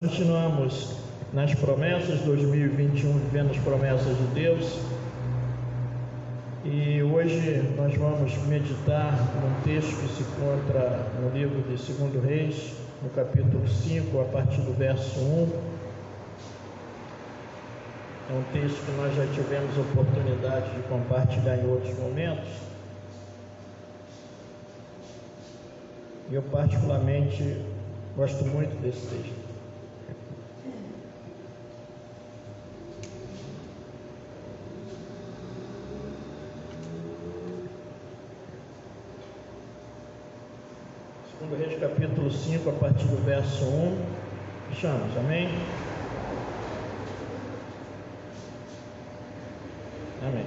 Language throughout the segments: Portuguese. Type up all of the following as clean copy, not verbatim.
Continuamos nas promessas, 2021 vivendo as promessas de Deus, e hoje nós vamos meditar num texto que se encontra no livro de 2 Reis, no capítulo 5, a partir do verso 1. É um texto que nós já tivemos oportunidade de compartilhar em outros momentos, e eu particularmente gosto muito desse texto. Reis capítulo 5, a partir do verso 1, fechamos, amém? Amém.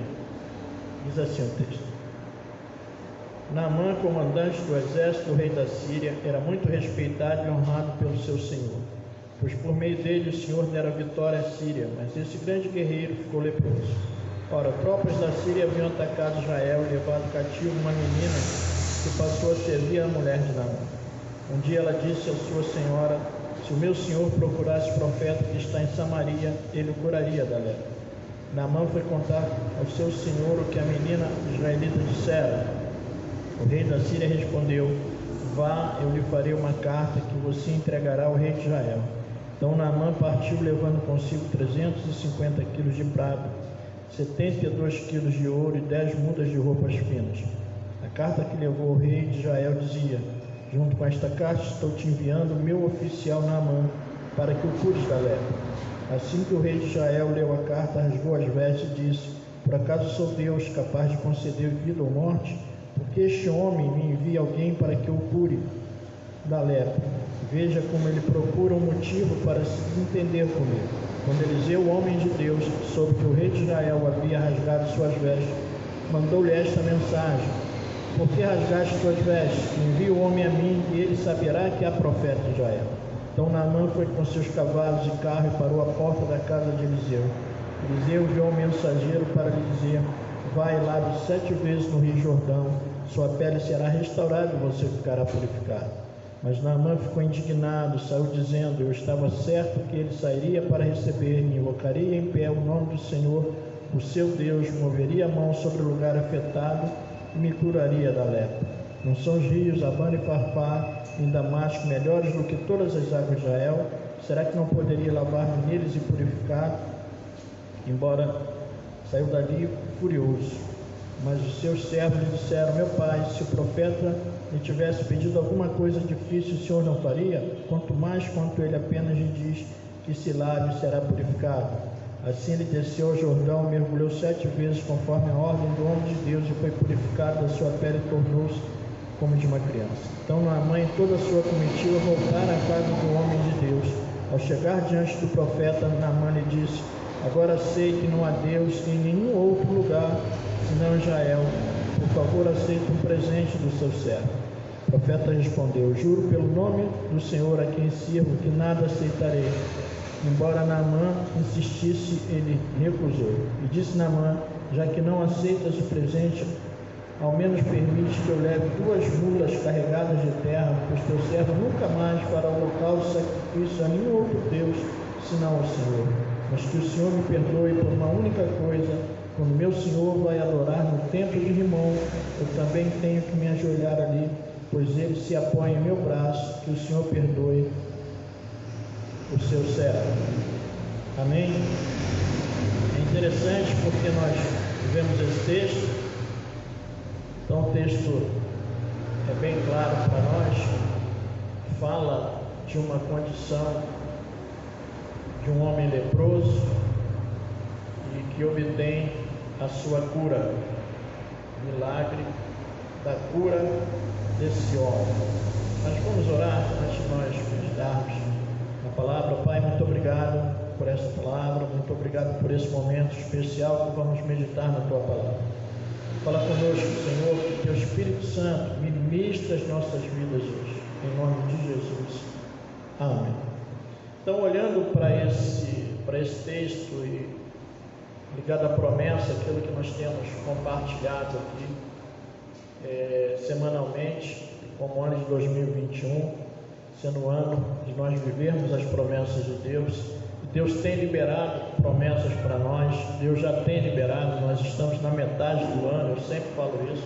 Diz assim o texto: Naamã, comandante do exército do rei da Síria, era muito respeitado e honrado pelo seu senhor, pois por meio dele o Senhor dera vitória à Síria, mas esse grande guerreiro ficou leproso. Ora, tropas da Síria haviam atacado Israel e levado cativo uma menina que passou a servir a mulher de Naamã. Um dia ela disse à sua senhora: se o meu senhor procurasse o profeta que está em Samaria, ele o curaria da lepra. Naamã foi contar ao seu senhor o que a menina israelita dissera. O rei da Síria respondeu: vá, eu lhe farei uma carta que você entregará ao rei de Israel. Então Naamã partiu, levando consigo 350 quilos de prata, 72 quilos de ouro e 10 mudas de roupas finas. A carta que levou ao rei de Israel dizia: junto com esta carta estou te enviando o meu oficial Naamã, para que o cures da lepra. Assim que o rei de Israel leu a carta, rasgou as vestes e disse: por acaso sou Deus, capaz de conceder vida ou morte? Porque este homem me envia alguém para que o cure da lepra. Veja como ele procura um motivo para se desentender comigo. Quando Eliseu, o homem de Deus, soube que o rei de Israel havia rasgado suas vestes, mandou-lhe esta mensagem: por que rasgaste tuas vestes? Envia o homem a mim, e ele saberá que há profeta em Israel. Então Naamã foi com seus cavalos e carro e parou à porta da casa de Eliseu. Eliseu enviou um mensageiro para lhe dizer: vai e lave 7 vezes no rio Jordão, sua pele será restaurada e você ficará purificado. Mas Naamã ficou indignado, saiu dizendo: eu estava certo que ele sairia para receber-me, invocaria em pé o nome do Senhor, o seu Deus, moveria a mão sobre o lugar afetado e me curaria da lepra. Não são os rios Abana e Farpar em Damasco melhores do que todas as águas de Israel? Será que não poderia lavar-me neles e purificar? Embora saiu dali furioso. Mas os seus servos lhe disseram: meu pai, se o profeta lhe tivesse pedido alguma coisa difícil, o senhor não faria? Quanto mais quanto ele apenas lhe diz que se lave e será purificado. Assim ele desceu ao Jordão, mergulhou 7 vezes conforme a ordem do homem de Deus e foi purificado da sua pele e tornou-se como de uma criança. Então Naamã e toda a sua comitiva voltaram à casa do homem de Deus. Ao chegar diante do profeta, Naamã lhe disse: agora sei que não há Deus em nenhum outro lugar senão Israel. Por favor, aceite um presente do seu servo. O profeta respondeu: juro pelo nome do Senhor a quem sirvo que nada aceitarei. Embora Naamã insistisse, ele recusou. E disse Naamã: já que não aceitas o presente, ao menos permite que eu leve 2 mulas carregadas de terra, pois teu servo nunca mais fará holocausto e sacrifício a nenhum outro Deus, senão ao Senhor. Mas que o Senhor me perdoe por uma única coisa: quando meu Senhor vai adorar no templo de Rimon, eu também tenho que me ajoelhar ali, pois ele se apoia em meu braço. Que o Senhor perdoe o seu servo. Amém? É interessante porque nós vemos esse texto. Então o texto é bem claro para nós, fala de uma condição de um homem leproso e que obtém a sua cura, milagre da cura desse homem. Mas vamos orar antes de nós meditarmos na palavra. Pai, muito obrigado por essa palavra, muito obrigado por esse momento especial que vamos meditar na Tua palavra. Fala conosco, Senhor, que Teu Espírito Santo ministre as nossas vidas hoje, em nome de Jesus. Amém. Então, olhando para esse texto e ligado à promessa, aquilo que nós temos compartilhado aqui semanalmente, como ano de 2021, sendo o ano de nós vivermos as promessas de Deus. E Deus tem liberado promessas para nós, Deus já tem liberado, nós estamos na metade do ano, eu sempre falo isso,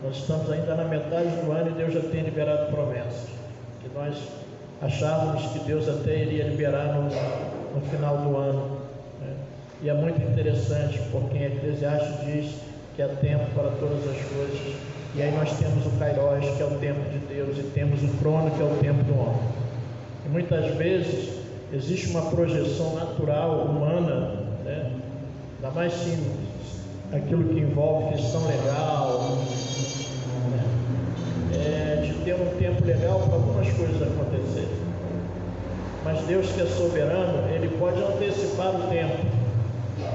nós estamos ainda na metade do ano e Deus já tem liberado promessas, que nós achávamos que Deus até iria liberar no final do ano, né? E é muito interessante, porque em Eclesiastes diz que há tempo para todas as coisas, e aí nós temos o Kairos, que é o tempo de Deus, e temos o crono, que é o tempo do homem. E muitas vezes existe uma projeção natural, humana, né? Ainda mais simples, aquilo que envolve questão legal, né? De ter um tempo legal para algumas coisas acontecerem. Mas Deus, que é soberano, Ele pode antecipar o tempo,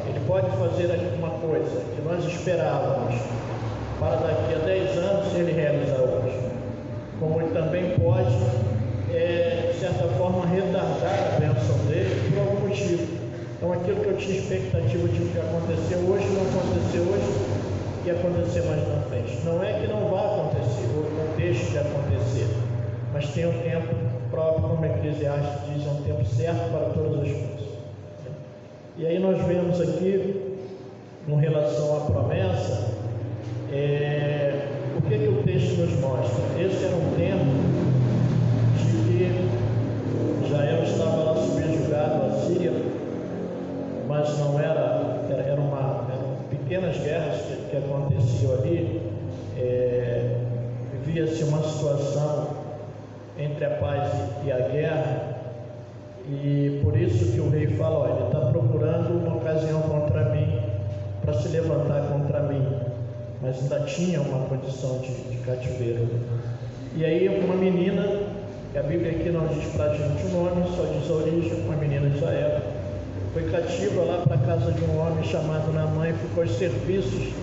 Ele pode fazer alguma coisa que nós esperávamos para daqui a 10 anos Ele realizar hoje, como Ele também pode, de certa forma, retardar a bênção dele por algum motivo. Então aquilo que eu tinha expectativa de que aconteceu hoje, não aconteceu hoje e acontecer mais na frente. Não é que não vá acontecer, ou não deixe de acontecer, mas tem um tempo próprio, como Eclesiastes diz, é um tempo certo para todas as coisas. E aí nós vemos aqui, com relação à promessa, o que o texto nos mostra? Esse era um tempo de que Israel estava lá subjugado à Síria, mas não eram pequenas guerras que aconteciam ali. Vivia-se uma situação entre a paz e a guerra, e por isso que o rei fala: olha, ele está procurando uma ocasião contra mim, para se levantar contra mim, mas ainda tinha uma condição de cativeiro. E aí uma menina, que a Bíblia aqui não diz para a gente o nome, só diz a origem, uma menina de Israel, foi cativa lá para a casa de um homem chamado Naamã e ficou aos serviços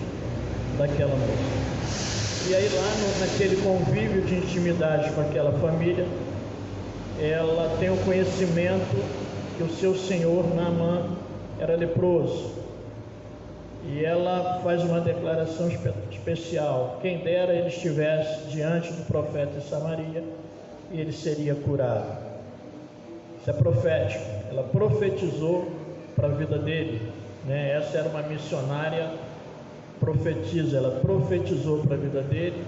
daquela moça. E aí lá naquele convívio de intimidade com aquela família, ela tem o conhecimento que o seu senhor Naamã era leproso. E ela faz uma declaração especial: quem dera ele estivesse diante do profeta de Samaria e ele seria curado. Isso é profético. Ela profetizou para a vida dele, né? Essa era uma missionária profetiza, ela profetizou para a vida dele.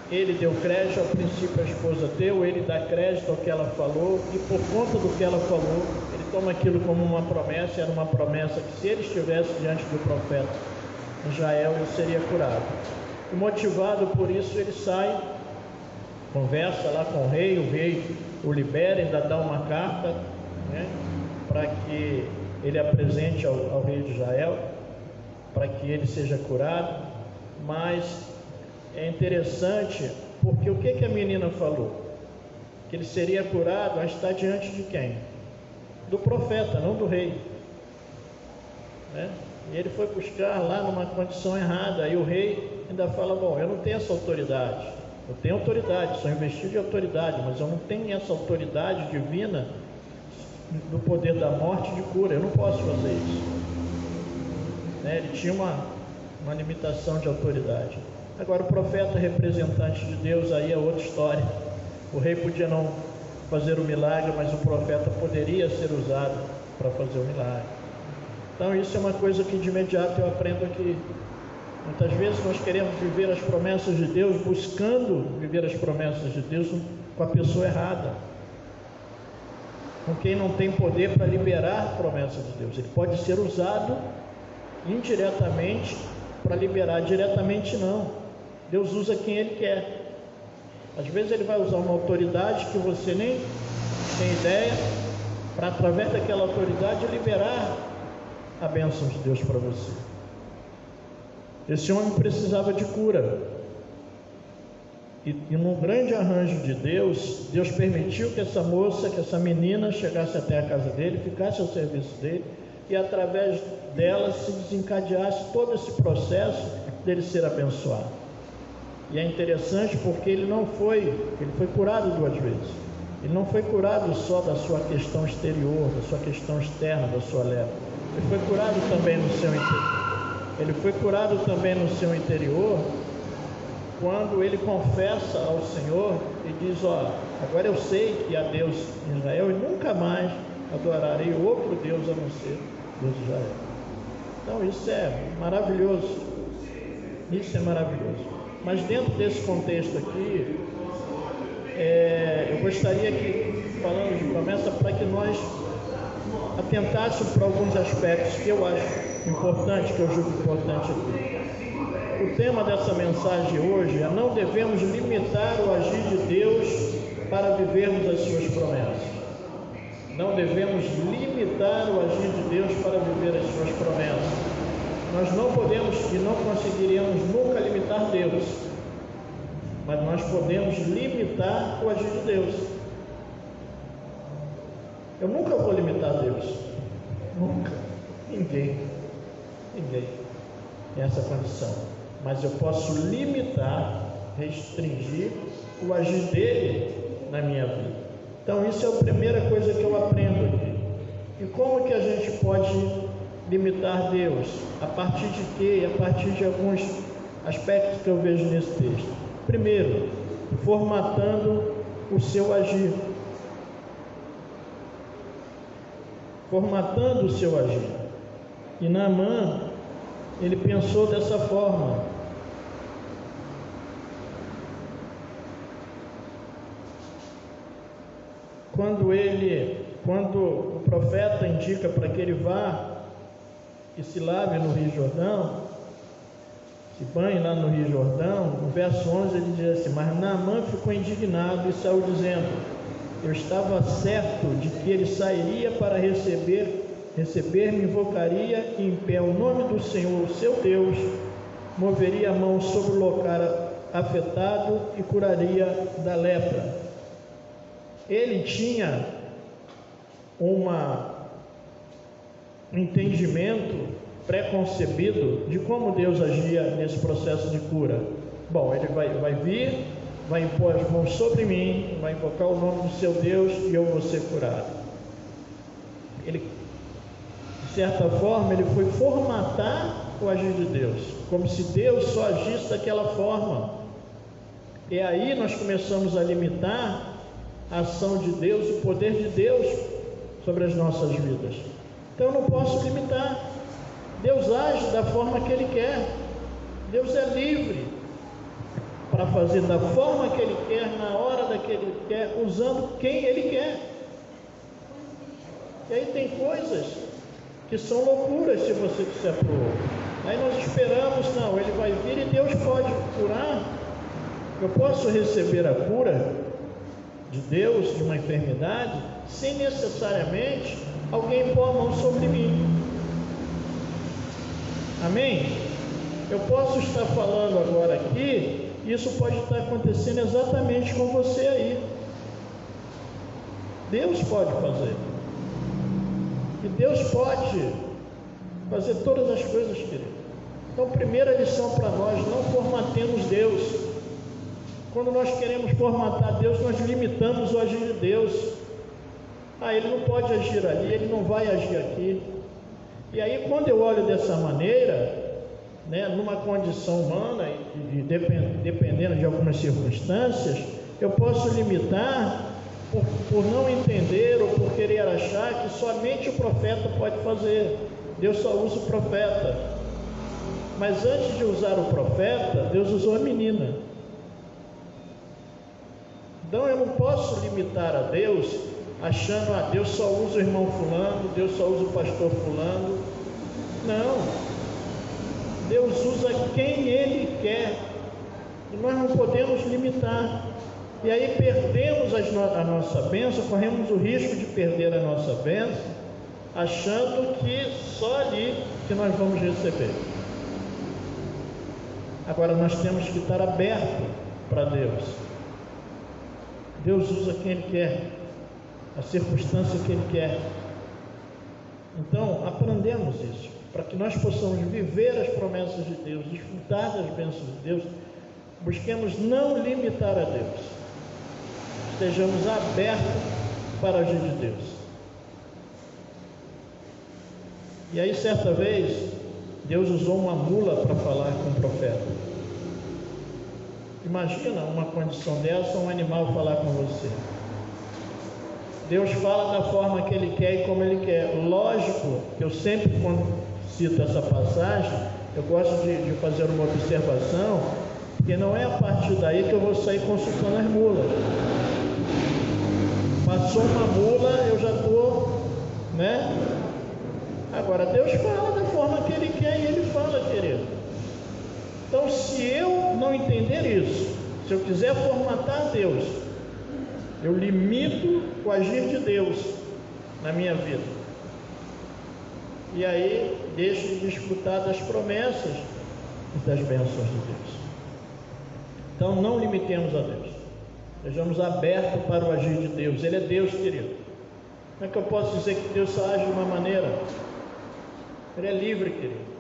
Ele deu crédito, ao princípio a esposa deu, ele dá crédito ao que ela falou, e por conta do que ela falou, ele toma aquilo como uma promessa. Era uma promessa que, se ele estivesse diante do profeta Israel, ele seria curado. E motivado por isso, ele sai, conversa lá com o rei o libera, ainda dá uma carta, né, para que ele apresente ao rei de Israel, para que ele seja curado. Mas é interessante, porque o que a menina falou? Que ele seria curado, mas está diante de quem? Do profeta, não do rei, né? E ele foi buscar lá numa condição errada. Aí o rei ainda fala: bom, eu não tenho essa autoridade. Eu tenho autoridade, sou investido de autoridade, mas eu não tenho essa autoridade divina do poder da morte, de cura. Eu não posso fazer isso, né? Ele tinha uma limitação de autoridade. Agora, o profeta representante de Deus, aí é outra história. O rei podia não fazer o milagre, mas o profeta poderia ser usado para fazer o milagre. Então isso é uma coisa que de imediato eu aprendo aqui. Muitas vezes nós queremos viver as promessas de Deus, buscando viver as promessas de Deus com a pessoa errada, com quem não tem poder para liberar a promessa de Deus. Ele pode ser usado indiretamente para liberar, diretamente não. Deus usa quem Ele quer. Às vezes Ele vai usar uma autoridade que você nem tem ideia, para, através daquela autoridade, liberar a bênção de Deus para você. Esse homem precisava de cura, e num grande arranjo de Deus, Deus permitiu que essa moça, que essa menina chegasse até a casa dele, ficasse ao serviço dele, e através dela se desencadeasse todo esse processo dele ser abençoado. E é interessante porque ele foi curado 2 vezes. Ele não foi curado só da sua questão exterior, da sua questão externa, da sua lepra. Ele foi curado também no seu interior. Ele foi curado também no seu interior, quando ele confessa ao Senhor e diz: ó, Agora eu sei que há Deus em Israel e nunca mais adorarei outro Deus a não ser Deus de Israel. Então isso é maravilhoso. Isso é maravilhoso. Mas dentro desse contexto aqui, eu gostaria que, falando de promessa, para que nós atentássemos para alguns aspectos que eu acho importante, que eu julgo importante aqui. O tema dessa mensagem hoje é: não devemos limitar o agir de Deus para vivermos as suas promessas. Não devemos limitar o agir de Deus para viver as suas promessas. Nós não podemos e não conseguiríamos nunca limitar Deus, mas nós podemos limitar o agir de Deus. Eu nunca vou limitar Deus. Nunca. Ninguém tem essa condição. Mas eu posso limitar, restringir o agir dele na minha vida. Então isso é a primeira coisa que eu aprendo aqui. E como que a gente pode limitar Deus? A partir de quê? A partir de alguns aspectos que eu vejo nesse texto. Primeiro, formatando o seu agir. Formatando o seu agir. E Naamã, ele pensou dessa forma. Quando o profeta indica para que ele vá e se lave no Rio Jordão, se banhe lá no Rio Jordão, no verso 11 ele diz assim: mas Naamã ficou indignado e saiu dizendo: eu estava certo de que ele sairia para receber-me, invocaria em pé o nome do Senhor, o seu Deus, moveria a mão sobre o local afetado e curaria da lepra. Ele tinha um entendimento preconcebido de como Deus agia nesse processo de cura. Bom, ele vai vir, vai impor as mãos sobre mim, vai invocar o nome do seu Deus e eu vou ser curado. Ele, de certa forma, ele foi formatar o agir de Deus, como se Deus só agisse daquela forma. E aí nós começamos a limitar a ação de Deus, o poder de Deus sobre as nossas vidas. Então eu não posso limitar. Deus age da forma que Ele quer. Deus é livre para fazer da forma que Ele quer, na hora que Ele quer, usando quem Ele quer. E aí tem coisas que são loucuras se você disser para o outro. Aí nós esperamos, não, Ele vai vir e Deus pode curar. Eu posso receber a cura de Deus, de uma enfermidade, sem necessariamente alguém pôr a mão sobre mim. Amém? Eu posso estar falando agora aqui, e isso pode estar acontecendo exatamente com você aí. Deus pode fazer. E Deus pode fazer todas as coisas, querido. Então, primeira lição para nós: não formatemos Deus. Quando nós queremos formatar Deus, nós limitamos o agir de Deus. Ele não pode agir ali, ele não vai agir aqui. E aí, quando eu olho dessa maneira, numa condição humana e dependendo de algumas circunstâncias, eu posso limitar por não entender ou por querer achar que somente o profeta pode fazer. Deus só usa o profeta. Mas antes de usar o profeta, Deus usou a menina. Então eu não posso limitar a Deus achando, Deus só usa o irmão fulano, Deus só usa o pastor fulano. Não. Deus usa quem Ele quer. E nós não podemos limitar. E aí perdemos a nossa bênção, corremos o risco de perder a nossa bênção, achando que só ali que nós vamos receber. Agora nós temos que estar abertos para Deus. Deus usa quem Ele quer, a circunstância que Ele quer. Então, aprendemos isso, para que nós possamos viver as promessas de Deus, desfrutar das bênçãos de Deus. Busquemos não limitar a Deus, estejamos abertos para agir de Deus. E aí, certa vez, Deus usou uma mula para falar com o profeta. Imagina uma condição dessa, um animal falar com você. Deus fala da forma que Ele quer e como Ele quer. Lógico que eu sempre, quando cito essa passagem, eu gosto de fazer uma observação, porque não é a partir daí que eu vou sair consultando as mulas. Passou uma mula, eu já estou, né? Agora, Deus fala da forma que Ele quer e Ele fala, querido. Então, se eu não entender isso, se eu quiser formatar Deus, eu limito o agir de Deus na minha vida. E aí, deixo de desfrutar das promessas e das bênçãos de Deus. Então, não limitemos a Deus. Sejamos abertos para o agir de Deus. Ele é Deus, querido. Como é que eu posso dizer que Deus só age de uma maneira? Ele é livre, querido.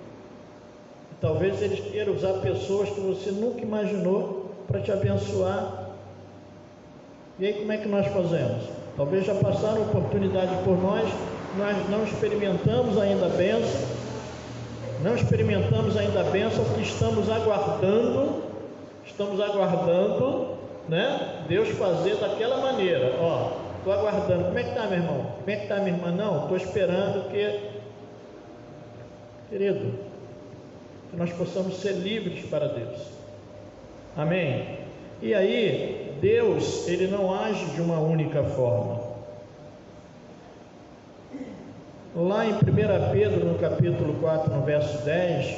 E talvez Ele queira usar pessoas que você nunca imaginou para te abençoar. E aí como é que nós fazemos? Talvez já passaram oportunidade por nós não experimentamos ainda a bênção, que estamos aguardando, né? Deus fazer daquela maneira. Ó, estou aguardando. Como é que está, meu irmão? Como é que está, minha irmã? Não, estou esperando que, querido, que nós possamos ser livres para Deus. Amém? E aí, Deus, Ele não age de uma única forma. Lá em 1 Pedro, no capítulo 4, no verso 10,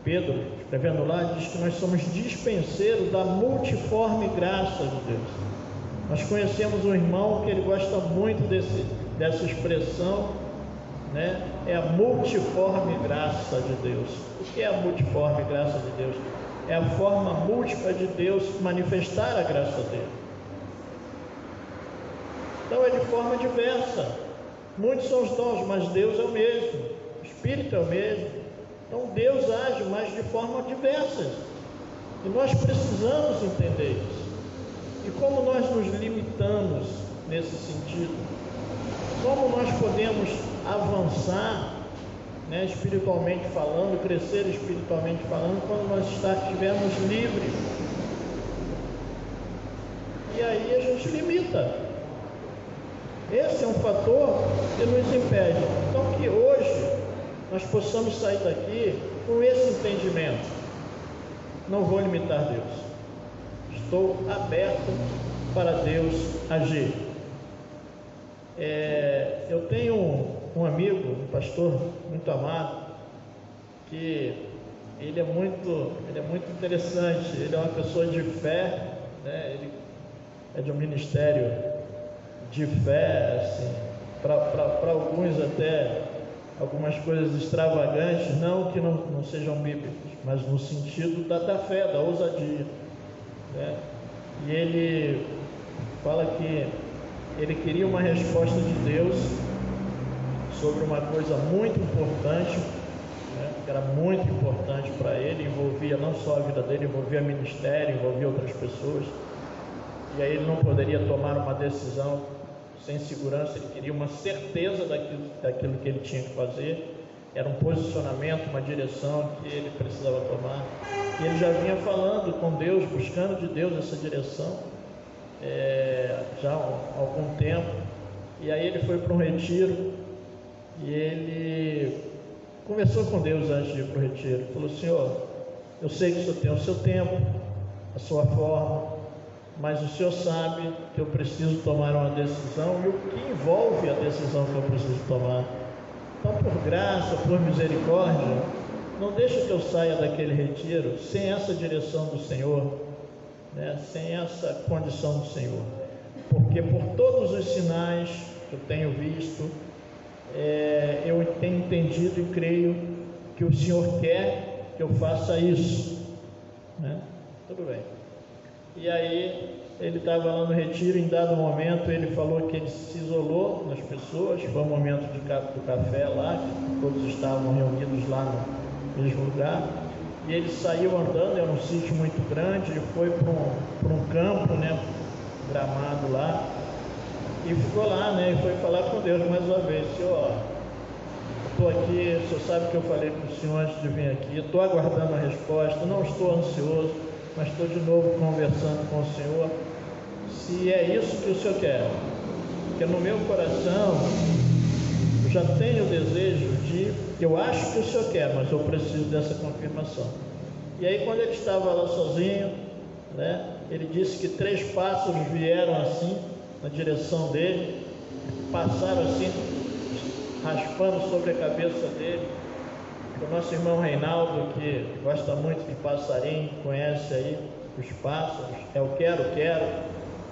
Pedro, escrevendo lá, diz que nós somos dispenseiros da multiforme graça de Deus. Nós conhecemos um irmão que ele gosta muito dessa expressão, né? É a multiforme graça de Deus. O que é a multiforme graça de Deus? É a forma múltipla de Deus manifestar a graça dele. Então é de forma diversa. Muitos são os dons, mas Deus é o mesmo, o Espírito é o mesmo. Então Deus age, mas de forma diversa. E nós precisamos entender isso. E como nós nos limitamos nesse sentido? Como nós podemos avançar, né, espiritualmente falando, crescer espiritualmente falando, quando nós estivermos livres? E aí a gente limita. Esse é um fator que nos impede. Então, que hoje nós possamos sair daqui com esse entendimento. Não vou limitar Deus. Estou aberto para Deus agir. Eu tenho um amigo, um pastor muito amado, que ele é muito interessante. Ele é uma pessoa de fé, né? Ele é de um ministério de fé, assim, para alguns até algumas coisas extravagantes, não que não sejam bíblicas, mas no sentido da fé, da ousadia, né? E ele fala que ele queria uma resposta de Deus sobre uma coisa muito importante, né? Que era muito importante para ele, envolvia não só a vida dele, envolvia ministério, envolvia outras pessoas. E aí ele não poderia tomar uma decisão sem segurança, ele queria uma certeza daquilo que ele tinha que fazer. Era um posicionamento, uma direção que ele precisava tomar. E ele já vinha falando com Deus, buscando de Deus essa direção, já há algum tempo. E aí ele foi para um retiro e ele conversou com Deus antes de ir para o retiro. Falou: Senhor, eu sei que o Senhor tem o seu tempo, a sua forma, mas o Senhor sabe que eu preciso tomar uma decisão e o que envolve a decisão que eu preciso tomar. Então, por graça, por misericórdia, não deixa que eu saia daquele retiro sem essa direção do Senhor, né? Sem essa condição do Senhor. Porque por todos os sinais que eu tenho visto, eu tenho entendido e creio que o Senhor quer que eu faça isso, né? Tudo bem. E aí ele estava lá no retiro, em dado momento ele falou que ele se isolou das pessoas. Foi um momento do café lá, que todos estavam reunidos lá no mesmo lugar, e ele saiu andando. Era um sítio muito grande, ele foi para um campo, né, gramado lá, e ficou lá, né, e foi falar com Deus mais uma vez: Senhor, estou aqui, o Senhor sabe que eu falei com o Senhor antes de vir aqui, estou aguardando a resposta, não estou ansioso, mas estou de novo conversando com o Senhor, se é isso que o Senhor quer. Porque no meu coração, eu já tenho o desejo de, eu acho que o Senhor quer, mas eu preciso dessa confirmação. E aí, quando ele estava lá sozinho, né, ele disse que 3 pássaros vieram assim, na direção dele, passaram assim, raspando sobre a cabeça dele. O nosso irmão Reinaldo, que gosta muito de passarinho, conhece aí os pássaros, é o quero,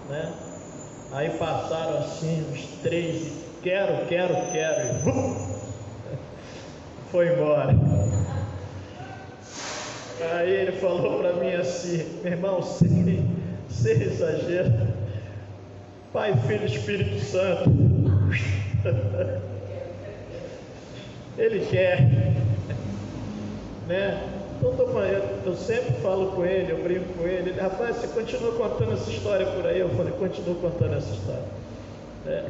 né? Aí passaram assim os 3 e quero, e foi embora. Aí ele falou para mim assim: meu irmão, sem exagero, Pai, Filho e Espírito Santo. Ele quer, né? Então, eu sempre falo com ele, eu brinco com ele. Rapaz, você continua contando essa história por aí? Eu falei, continuo contando essa história.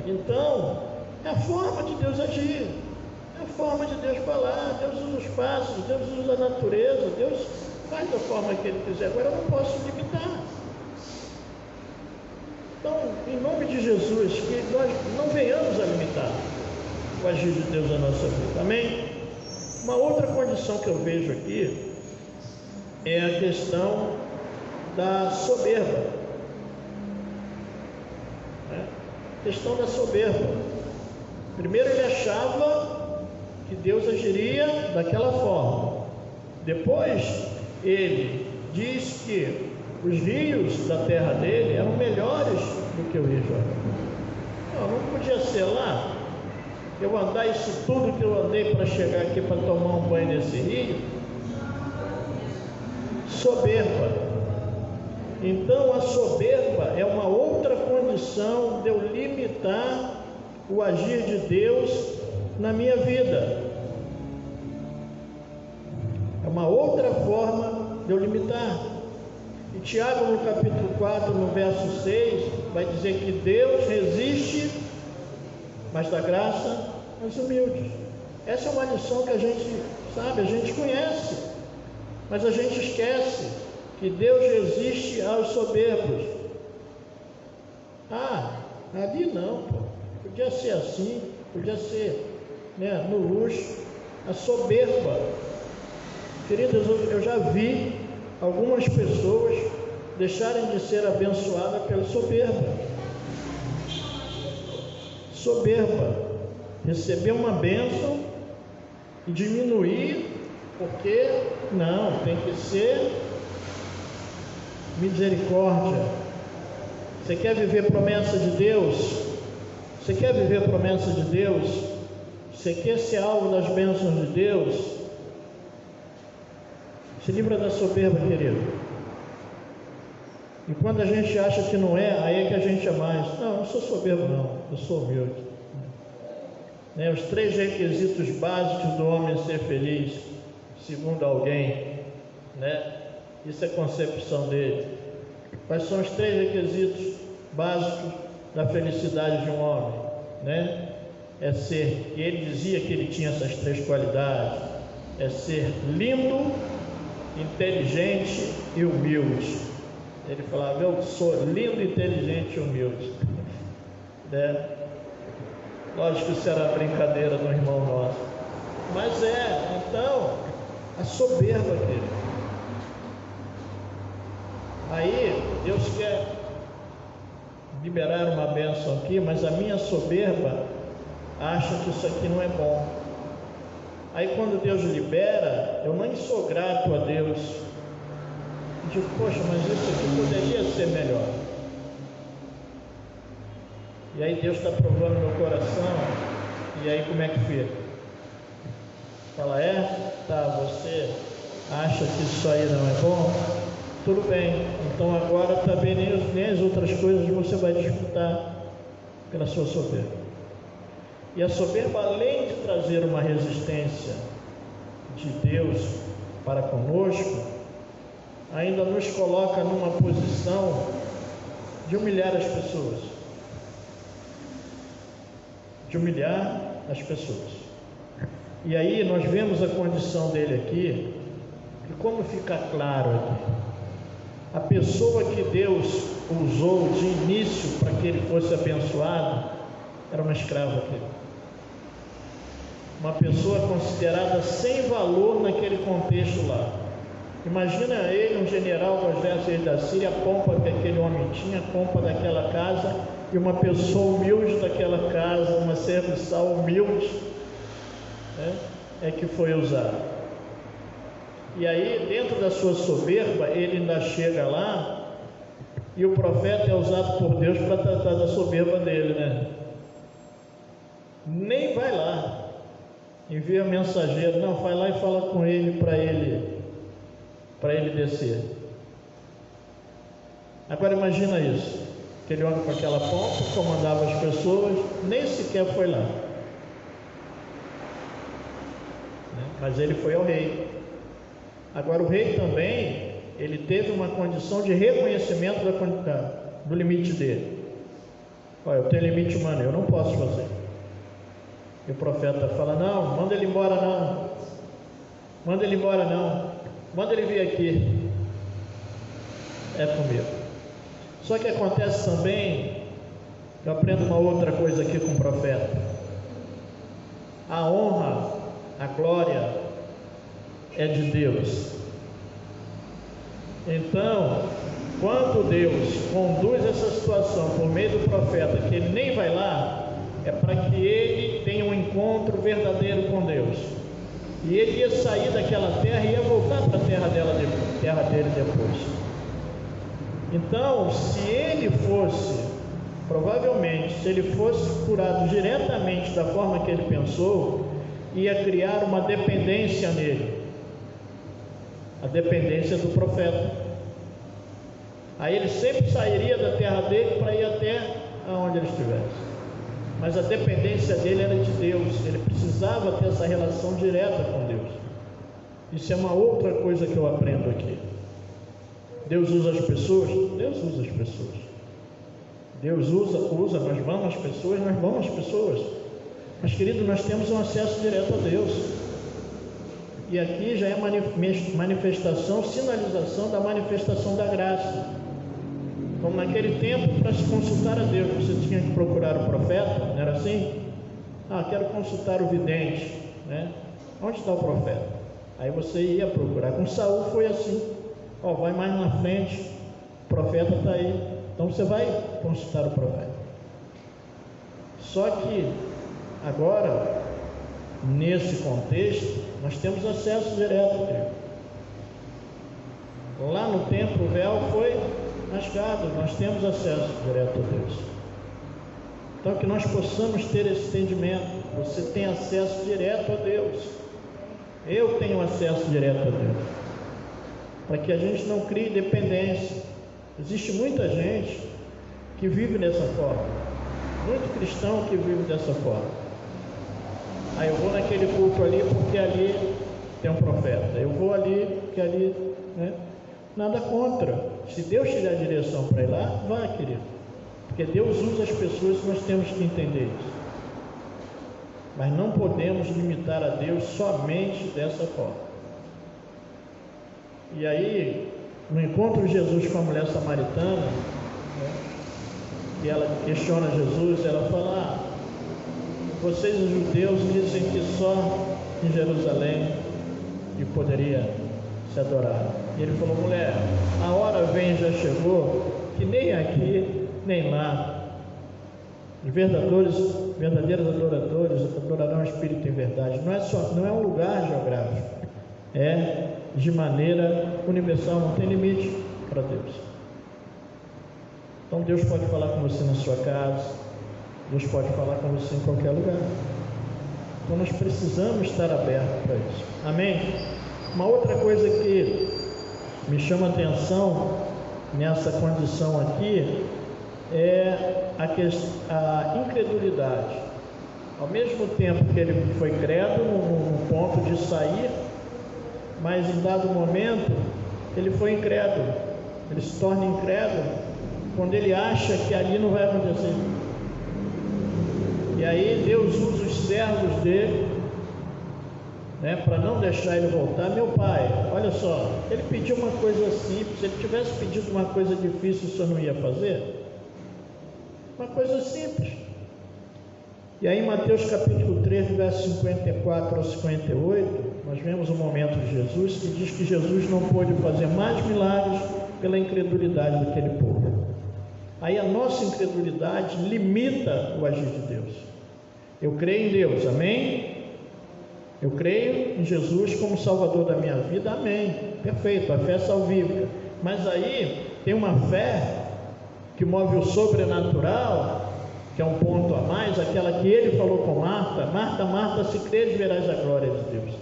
Então, é a forma de Deus agir, é a forma de Deus falar. Deus usa os pássaros, Deus usa a natureza, Deus faz da forma que Ele quiser. Agora eu não posso limitar. Então, em nome de Jesus, que nós não venhamos a limitar o agir de Deus na nossa vida. Amém? Uma outra condição que eu vejo aqui é a questão da soberba. A questão da soberba. Primeiro ele achava que Deus agiria daquela forma. Depois ele diz que os rios da terra dele eram melhores do que o Rio Jordão. Não podia ser lá eu andar isso tudo que eu andei para chegar aqui para tomar um banho nesse rio. Soberba. Então a soberba é uma outra condição de eu limitar o agir de Deus na minha vida. É uma outra forma de eu limitar. E Tiago, no capítulo 4, no verso 6, vai dizer que Deus resiste, mas dá graça aos humildes. Essa é uma lição que a gente sabe, a gente conhece, mas a gente esquece que Deus resiste aos soberbos. Ali não, podia ser assim, podia ser, né, no luxo. A soberba, queridas, eu já vi algumas pessoas deixarem de ser abençoadas pela soberba. Soberba, receber uma bênção e diminuir, porque não, tem que ser misericórdia. Você quer viver promessa de Deus? Você quer viver promessa de Deus? Você quer ser alvo das bênçãos de Deus? Se livra da soberba, querido. E quando a gente acha que não é, aí é que a gente é mais. Não, eu não sou soberbo não, eu sou humilde. Os 3 requisitos básicos do homem ser feliz, segundo alguém, né? Isso é concepção dele. Quais são os 3 requisitos básicos da felicidade de um homem, né? É ser, e ele dizia que ele tinha essas 3 qualidades, é ser lindo, inteligente e humilde. Ele falava, eu sou lindo, inteligente e humilde, né? Lógico que isso era brincadeira do irmão nosso, mas então, a soberba, querido. Aí, Deus quer liberar uma bênção aqui, mas a minha soberba acha que isso aqui não é bom. Aí quando Deus libera, eu nem sou grato a Deus. Eu digo, poxa, mas isso aqui poderia ser melhor. E aí Deus está provando meu coração. E aí como é que fica? Fala, você acha que isso aí não é bom? Tudo bem, então agora também nem as outras coisas você vai disputar pela sua soberba. E a soberba, além de trazer uma resistência de Deus para conosco, ainda nos coloca numa posição de humilhar as pessoas. De humilhar as pessoas. E aí nós vemos a condição dele aqui, e como fica claro aqui, A pessoa que Deus usou de início para que ele fosse abençoado era uma escrava dele. Uma pessoa considerada sem valor naquele contexto lá. Imagina ele, um general do exército da Síria, a pompa que aquele homem tinha, a pompa daquela casa, e uma pessoa humilde daquela casa, uma serviçal humilde, é que foi usada. E aí, dentro da sua soberba, ele ainda chega lá, e o profeta é usado por Deus para tratar da soberba dele, né? Nem vai lá, envia mensageiro, não, vai lá e fala com ele para ele descer. Agora imagina isso, aquele homem com aquela pompa, comandava as pessoas, nem sequer foi lá, mas ele foi ao rei. Agora o rei também, ele teve uma condição de reconhecimento do limite dele. Olha, eu tenho limite humano, eu não posso fazer. E o profeta fala, não, manda ele embora não, manda ele embora não, manda ele vir aqui, é comigo. Só que acontece também, eu aprendo uma outra coisa aqui com o profeta, a honra, a glória é de Deus. Então, quando Deus conduz essa situação por meio do profeta, que ele nem vai lá, é para que ele tenha um encontro verdadeiro com Deus. E ele ia sair daquela terra e ia voltar para a terra dele depois. Então, se ele fosse, provavelmente, se ele fosse curado diretamente da forma que ele pensou, ia criar uma dependência nele, a dependência do profeta. Aí ele sempre sairia da terra dele para ir até aonde ele estivesse. Mas a dependência dele era de Deus, ele precisava ter essa relação direta com Deus. Isso é uma outra coisa que eu aprendo aqui. Deus usa as pessoas? Deus usa as pessoas. Deus usa, nós vamos às pessoas. Mas querido, nós temos um acesso direto a Deus. E aqui já é manifestação, sinalização da manifestação da graça. Como naquele tempo, para se consultar a Deus, você tinha que procurar o profeta, não era assim? Quero consultar o vidente, né? Onde está o profeta? Aí você ia procurar. Com Saul foi assim, vai mais na frente, o profeta está aí, então você vai consultar o profeta. Só que agora, nesse contexto, nós temos acesso direto a Deus. Lá no templo o véu foi rasgado, nós temos acesso direto a Deus. Então que nós possamos ter esse entendimento. Você tem acesso direto a Deus, eu tenho acesso direto a Deus, para que a gente não crie dependência. Existe muita gente que vive dessa forma, muito cristão que vive dessa forma. Eu vou naquele culto ali porque ali tem um profeta, eu vou ali porque ali, né? Nada contra. Se Deus te dá direção para ir lá, vá, querido. Porque Deus usa as pessoas, nós temos que entender isso. Mas não podemos limitar a Deus somente dessa forma. E aí, no encontro de Jesus com a mulher samaritana, né, e ela questiona Jesus, ela fala, vocês os judeus dizem que só em Jerusalém que poderia se adorar. E ele falou, mulher, a hora vem e já chegou, que nem aqui, nem lá, os verdadeiros adoradores adorarão o Espírito em verdade. Não é um lugar geográfico, é de maneira universal, não tem limite para Deus. Então Deus pode falar com você na sua casa, Deus pode falar com você em qualquer lugar. Então nós precisamos estar abertos para isso. Amém? Uma outra coisa que me chama a atenção nessa condição aqui é a incredulidade. Ao mesmo tempo que ele foi credo no ponto de sair, mas em dado momento ele foi incrédulo. Ele se torna incrédulo quando ele acha que ali não vai acontecer. E aí Deus usa os servos dele para não deixar ele voltar. Meu pai, olha só, ele pediu uma coisa simples. Se ele tivesse pedido uma coisa difícil, o senhor não ia fazer? Uma coisa simples. E aí em Mateus capítulo 3, verso 54 ao 58, nós vemos um momento de Jesus que diz que Jesus não pôde fazer mais milagres pela incredulidade daquele povo. Aí a nossa incredulidade limita o agir de Deus. Eu creio em Deus, amém? Eu creio em Jesus como Salvador da minha vida, amém? Perfeito, a fé é salvífica. Mas aí tem uma fé que move o sobrenatural, que é um ponto a mais, aquela que ele falou com Marta: Marta, Marta, se creres verás a glória de Deus.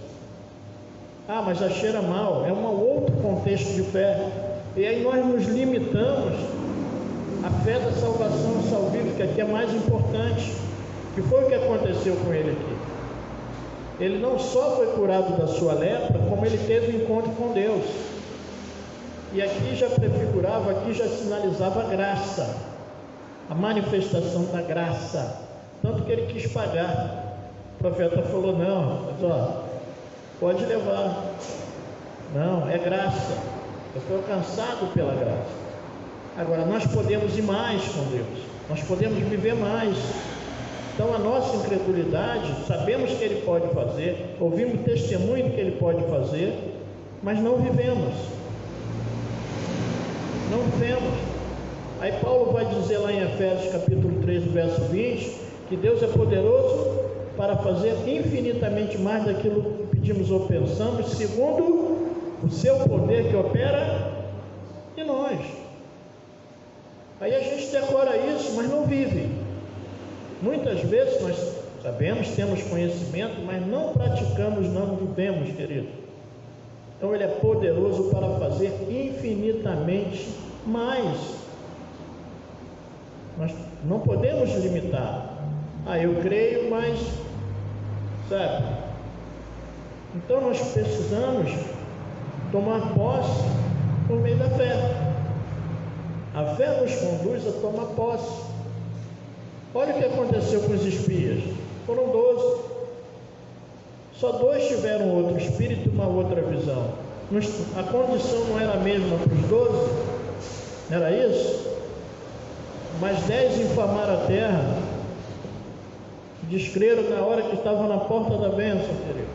Ah, mas já cheira mal, é um outro contexto de fé. E aí nós nos limitamos à fé da salvação salvífica, que é mais importante, que foi o que aconteceu com ele aqui. Ele não só foi curado da sua lepra, como ele teve um encontro com Deus. E aqui já prefigurava, aqui já sinalizava a graça, a manifestação da graça, tanto que ele quis pagar. O profeta falou: não, mas pode levar, não, é graça, eu fui alcançado pela graça. Agora nós podemos ir mais com Deus, nós podemos viver mais. Então a nossa incredulidade, sabemos que ele pode fazer, ouvimos testemunho que ele pode fazer, mas não vivemos. Não vivemos. Aí Paulo vai dizer lá em Efésios capítulo 3, verso 20, que Deus é poderoso para fazer infinitamente mais daquilo que pedimos ou pensamos, segundo o seu poder que opera em nós. Aí a gente decora isso, mas não vive. Muitas vezes nós sabemos, temos conhecimento, mas não praticamos, não vivemos, querido. Então ele é poderoso para fazer infinitamente mais. Nós não podemos limitar. Eu creio, mas sabe? Então nós precisamos tomar posse por meio da fé. A fé nos conduz a tomar posse. Olha o que aconteceu com os espias. Foram 12. Só 2 tiveram outro espírito e uma outra visão. A condição não era a mesma para os 12? Não era isso? Mas 10 infamaram a terra, descreram na hora que estavam na porta da bênção, querido.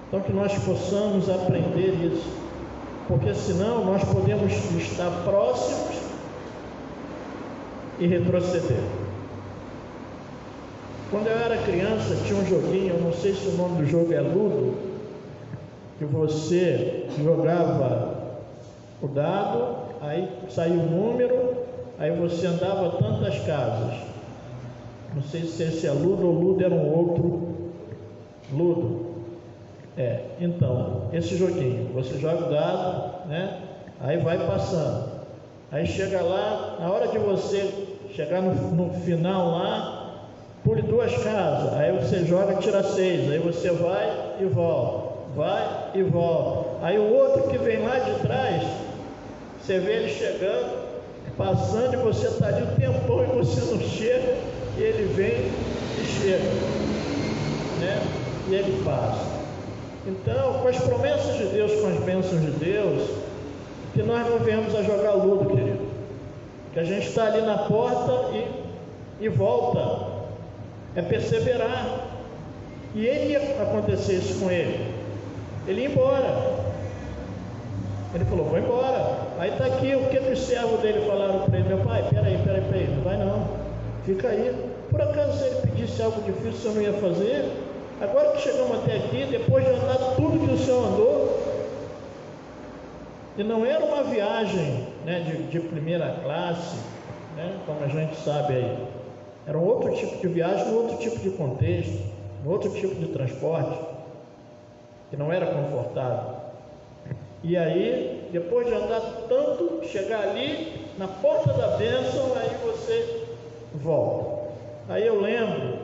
Então que nós possamos aprender isso, porque senão nós podemos estar próximos e retroceder. Quando eu era criança tinha um joguinho, eu não sei se o nome do jogo é Ludo, que você jogava o dado, aí saiu o número, aí você andava tantas casas. Não sei se esse é Ludo ou Ludo era um outro Ludo. Então, esse joguinho, você joga o dado, né? Aí vai passando. Aí chega lá, na hora que você chegar no final lá, pule 2 casas, aí você joga e tira 6, aí você vai e volta. Aí o outro que vem lá de trás, você vê ele chegando, passando, e você está ali um tempão e você não chega, e ele vem e chega, né? E ele passa. Então, com as promessas de Deus, com as bênçãos de Deus, que nós não venhamos a jogar ludo, querido, que a gente está ali na porta e volta, é perseverar. E ele ia acontecer isso com ele, ele ia embora. Ele falou: vou embora. Aí está aqui o que os servos dele falaram para ele: meu pai, peraí, não vai não, fica aí. Por acaso se ele pedisse algo difícil, o senhor não ia fazer? Agora que chegamos até aqui, depois de andar tudo que o senhor andou, e não era uma viagem, né, de primeira classe, né, como a gente sabe aí, era um outro tipo de viagem, um outro tipo de contexto, um outro tipo de transporte, que não era confortável. E aí, depois de andar tanto, chegar ali na porta da bênção, aí você volta. Aí eu lembro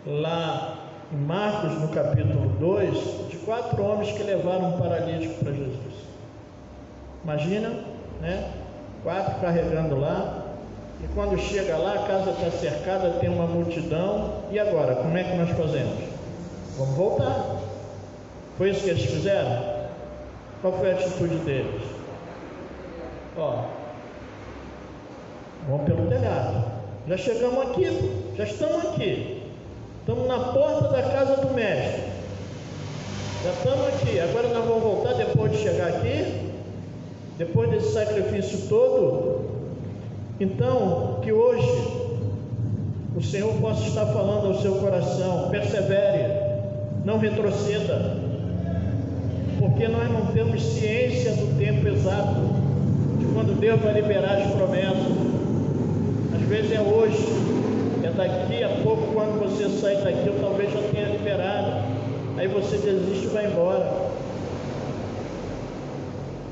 lá em Marcos, no capítulo 2, de 4 homens que levaram um paralítico para Jesus. Imagina, né? 4 carregando lá, e quando chega lá, a casa está cercada, tem uma multidão. E agora, como é que nós fazemos? vamos voltar. Foi isso que eles fizeram? Qual foi a atitude deles? Vamos pelo telhado. Já chegamos aqui, já estamos aqui. Estamos na porta da casa do mestre. Já estamos aqui. Agora nós vamos voltar depois de chegar aqui? Depois desse sacrifício todo? Então, que hoje o Senhor possa estar falando ao seu coração: persevere, não retroceda, porque nós não temos ciência do tempo exato de quando Deus vai liberar as promessas. Às vezes é hoje, é daqui a pouco, quando você sair daqui, eu talvez já tenha liberado, aí você desiste e vai embora.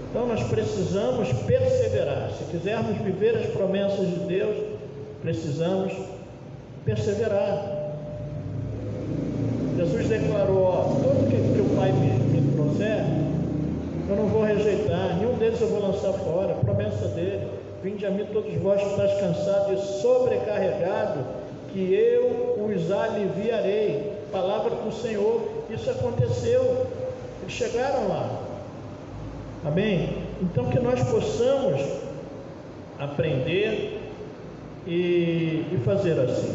Então nós precisamos perseverar. Se quisermos viver as promessas de Deus, precisamos perseverar. Jesus declarou: tudo que o Pai me trouxer, eu não vou rejeitar, nenhum deles eu vou lançar fora. A promessa dele: vinde a mim todos vós que estáis cansados e sobrecarregados, que eu os aliviarei. Palavra do Senhor. Isso aconteceu, eles chegaram lá. Amém? Então que nós possamos aprender e fazer assim.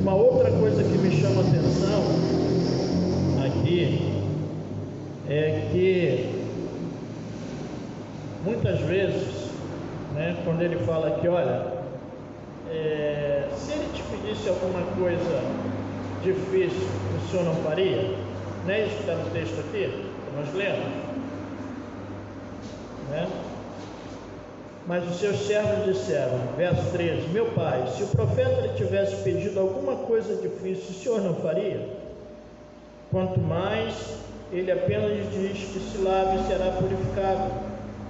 Uma outra coisa que me chama a atenção aqui é que muitas vezes, quando ele fala aqui, olha, se ele te pedisse alguma coisa difícil, o senhor não faria? Não é isso que está no texto aqui, que nós lemos? Mas os seus servos disseram, verso 13: meu pai, se o profeta lhe tivesse pedido alguma coisa difícil, o senhor não faria? Quanto mais ele apenas diz que se lave e será purificado.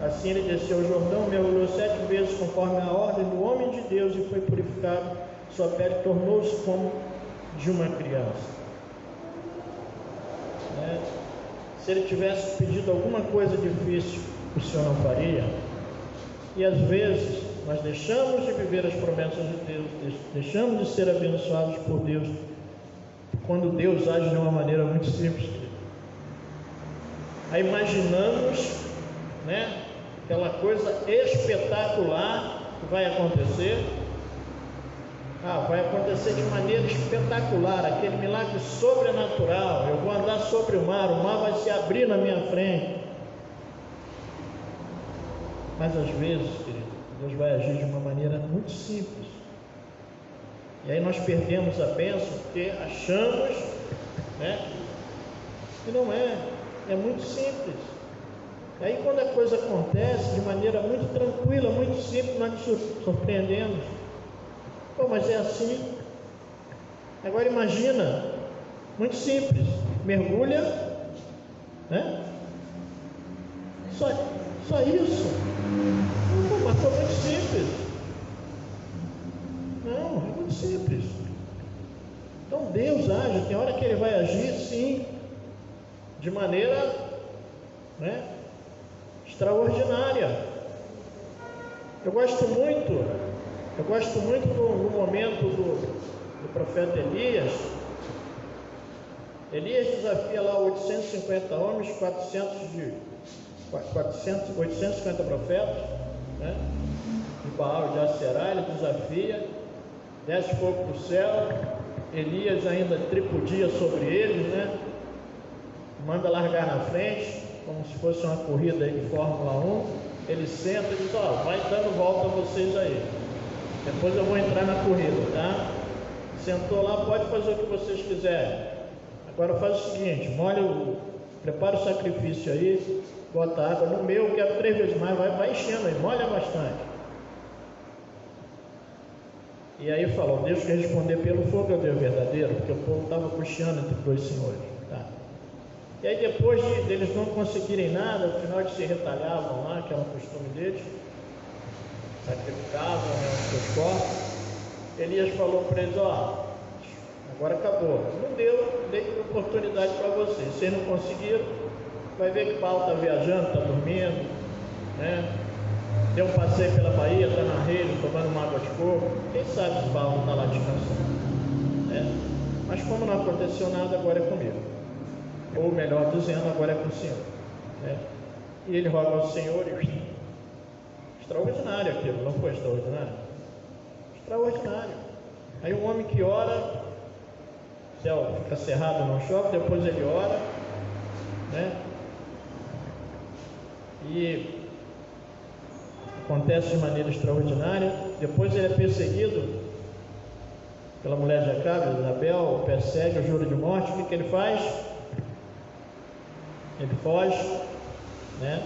Assim ele desceu o Jordão, mergulhou 7 vezes conforme a ordem do homem de Deus e foi purificado. Sua pele tornou-se como de uma criança. Se ele tivesse pedido alguma coisa difícil, o Senhor não faria? E às vezes nós deixamos de viver as promessas de Deus, deixamos de ser abençoados por Deus, quando Deus age de uma maneira muito simples. Aí imaginamos, aquela coisa espetacular que vai acontecer. Vai acontecer de maneira espetacular, aquele milagre sobrenatural. Eu vou andar sobre o mar vai se abrir na minha frente. Mas às vezes, querido, Deus vai agir de uma maneira muito simples. E aí nós perdemos a bênção porque achamos, que não é muito simples. E aí quando a coisa acontece de maneira muito tranquila, muito simples, nós nos surpreendemos. Mas é assim. Agora imagina, muito simples, mergulha, só isso. Mas foi muito simples. Não, é muito simples. Então Deus age, tem hora que Ele vai agir, sim, de maneira extraordinária. Eu gosto muito do momento do profeta Elias. Elias desafia lá 850 homens, 850 profetas, de Baal, de Aserá. Ele desafia, desce fogo do céu. Elias ainda tripudia sobre eles, manda largar na frente, como se fosse uma corrida aí de Fórmula 1. Ele senta e diz: vai dando volta a vocês aí, depois eu vou entrar na corrida, tá? Sentou lá, pode fazer o que vocês quiserem. Agora faz o seguinte: prepara o sacrifício aí, bota água no meu, eu quero 3 vezes mais, vai enchendo aí, molha bastante. E aí falou: Deus quer responder pelo fogo, é o Deus verdadeiro, porque o povo estava cocheando entre 2 senhores, tá? E aí depois deles não conseguirem nada, no final eles se retalhavam lá, que era o costume deles, sacrificavam os seus corpos. Elias falou para eles: agora acabou, não dei oportunidade para vocês, vocês não conseguiram, vai ver que Paulo está viajando, está dormindo, deu um passeio pela Bahia, está na rede, tomando uma água de coco, quem sabe se Paulo não está lá descansando, Mas como não aconteceu nada, agora é comigo. Ou melhor dizendo, agora é com o Senhor. Né? E ele roga ao Senhor e... Extraordinário aquilo, não foi extraordinário? Extraordinário. Aí um homem que ora, o céu fica cerrado, não chove, depois ele ora, né? E acontece de maneira extraordinária. Depois ele é perseguido pela mulher de Acabe, Isabel, persegue, o juro de morte. O que ele faz? Ele foge, né?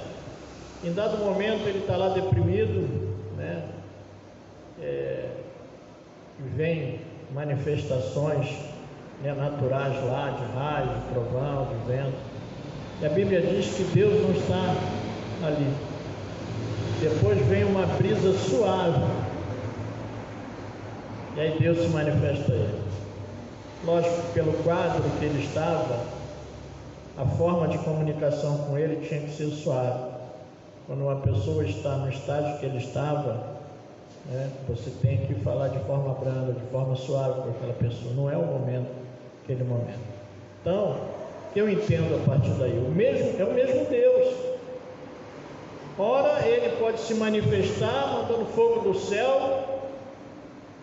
Em dado momento ele está lá deprimido, né? E vem manifestações, né, naturais lá, de raio, de trovão, de vento. E a Bíblia diz que Deus não está ali. Depois vem uma brisa suave, e aí Deus se manifesta a ele. Lógico que pelo quadro que ele estava, a forma de comunicação com ele tinha que ser suave. Quando uma pessoa está no estágio que ele estava, né, você tem que falar de forma branda, de forma suave com aquela pessoa. Não é o momento, aquele momento. Então, eu entendo a partir daí, é o mesmo Deus. Ora, ele pode se manifestar mandando fogo do céu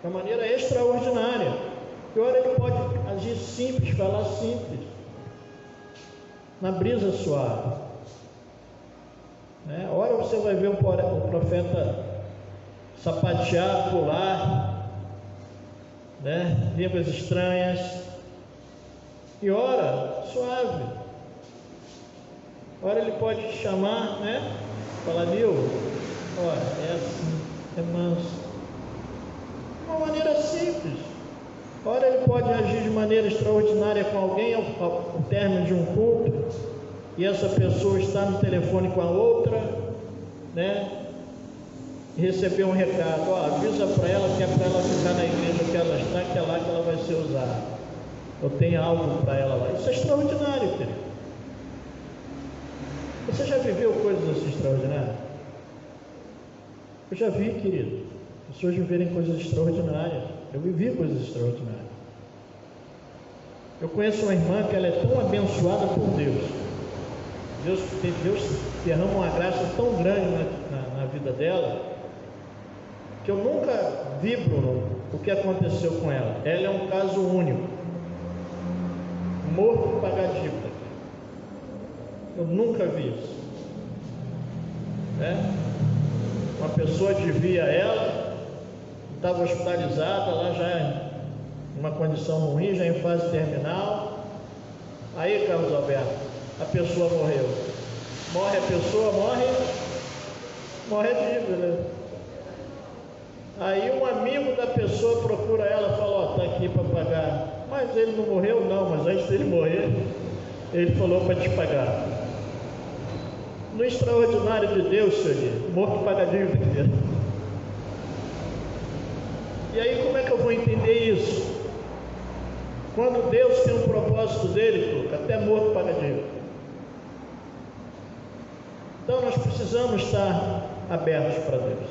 de uma maneira extraordinária. E ora, ele pode agir simples, falar simples, na brisa suave. Né? Ora, você vai ver o profeta sapatear, pular, né? Línguas estranhas. E ora, suave. Ora, ele pode te chamar, né? Falar, Nil, olha, é assim, é manso. De uma maneira simples. Ora, ele pode agir de maneira extraordinária com alguém ao término de um culto, e essa pessoa está no telefone com a outra, né? E recebeu um recado, avisa para ela que é para ela ficar na igreja que ela está, que é lá que ela vai ser usada. Eu tenho algo para ela lá. Isso é extraordinário, querido. Você já viveu coisas assim extraordinárias? Eu já vi, querido, pessoas viverem coisas extraordinárias. Eu vivi coisas extraordinárias. Eu conheço uma irmã que ela é tão abençoada por Deus. Deus derrama uma graça tão grande na vida dela, que eu nunca vi, Bruno, o que aconteceu com ela. Ela é um caso único. Morto pagar dívida. Eu nunca vi isso. Uma pessoa devia a ela, estava hospitalizada, lá já em uma condição ruim, já em fase terminal. Aí, Carlos Alberto, a pessoa morreu. Morre a pessoa, morre a dívida. Aí um amigo da pessoa procura ela e fala, está aqui para pagar. Mas ele não morreu? Não, mas antes dele morrer, ele falou para te pagar. No extraordinário de Deus, Senhor, morto paga dívida. E aí como é que eu vou entender isso? Quando Deus tem um propósito dele, até morto paga dívida. Então nós precisamos estar abertos para Deus.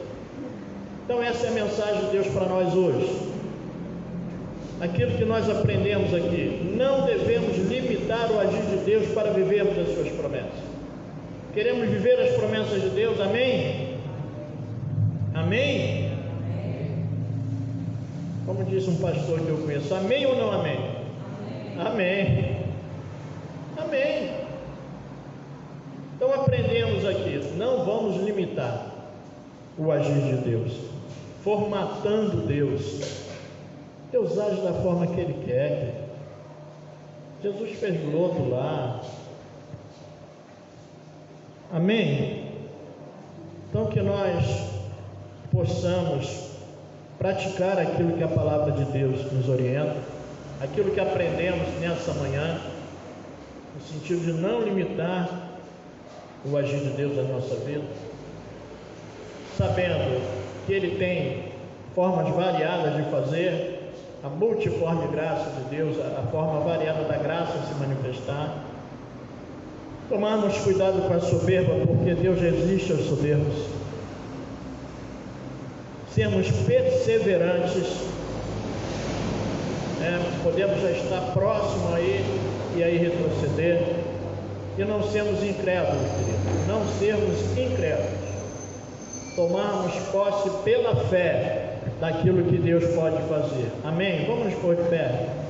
Então essa é a mensagem de Deus para nós hoje. Aquilo que nós aprendemos aqui, não devemos limitar o agir de Deus para vivermos as suas promessas. Queremos viver as promessas de Deus, amém? Amém? Como disse um pastor que eu conheço, amém ou não amém? Amém. Amém. Então aprendemos aqui, não vamos limitar o agir de Deus, formatando Deus. Deus age da forma que Ele quer. Jesus fez lodo lá. Amém? Então que nós possamos praticar aquilo que a palavra de Deus nos orienta, aquilo que aprendemos nessa manhã, no sentido de não limitar o agir de Deus na nossa vida, sabendo que Ele tem formas variadas de fazer, a multiforme graça de Deus, a forma variada da graça se manifestar. Tomarmos cuidado com a soberba, porque Deus resiste aos soberbos. Sermos perseverantes, Podemos já estar próximo aí e aí retroceder. E não sermos incrédulos, queridos. Não sermos incrédulos. Tomarmos posse pela fé daquilo que Deus pode fazer. Amém? Vamos nos pôr de pé.